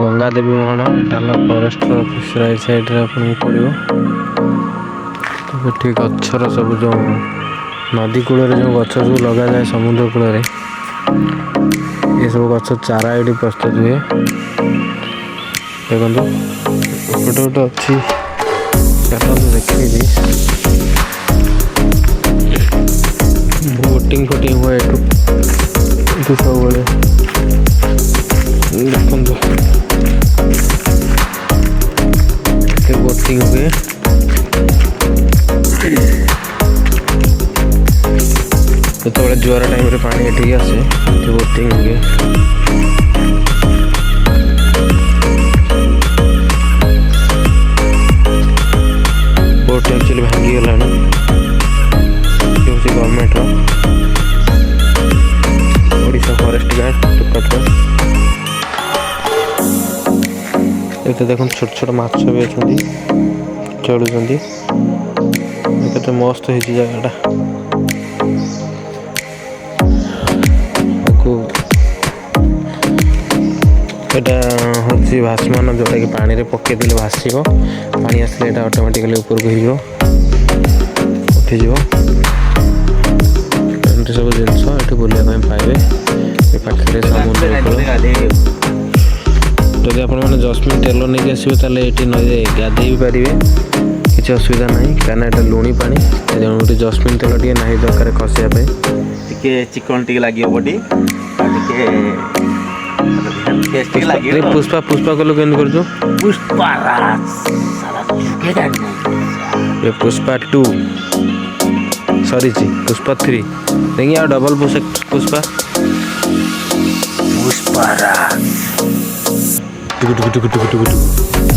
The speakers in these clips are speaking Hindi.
गंगा देवी महल टाला फॉरेस्ट ऑफिस राइट साइड रे आपन पड़ो। तो ठीक गच्छर सब जो नदी कूल जो गछ सब लगा जाए समुद्र कूल ये सब गछ चारा ये प्रस्तुत हुए। देखो गोटे गोटे अच्छी देखी बोटिंग फोटिंग हुए ये सब देखते बोटिंग हुए। जो जुआर टाइम रे पानी एठी आसे बोटिंग हुए। बोट एक्चुअली भांगी गला गवर्नमेंट ओडिशा फॉरेस्ट गार्ड ये देखो छोट छोट माछ भी अच्छे चलुं के मस्त हो जगटा हूँ भाषमान जोटा कि पानी रे पकेदेले भाषिब पानी आसले ये ऑटोमेटिकली ऊपर को उठीज सब जिनस ये बुलाया पाइबे पाखे समुद्र जदि आप जस्मिन तेल नहीं आसवे ये नदी गाधे भी पारे किसी असुविधा ना कहीं यहाँ लुणी पा गोटे जस्मिन तेल टे ना दरकार खसापे चिकन टे लगे बॉडी पुष्पा पुष्पा कलु के पुष्पा 2 सरी पुष्पा 3 देखिए आ डबल पुष्पा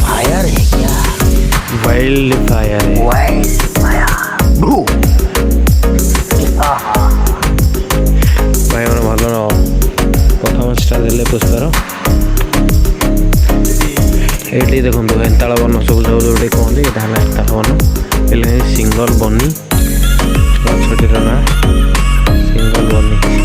फायर है क्या? वाइल्ड फायर है। वाइल्ड फायर भाई मन भल प्रथम स्टार देले पुष्पार ये देखो हेन्ताल वन सब सब जो कहते यहाँ हेन्ताल वन सिंगल बनी गछटीर ना सिंगल बनी।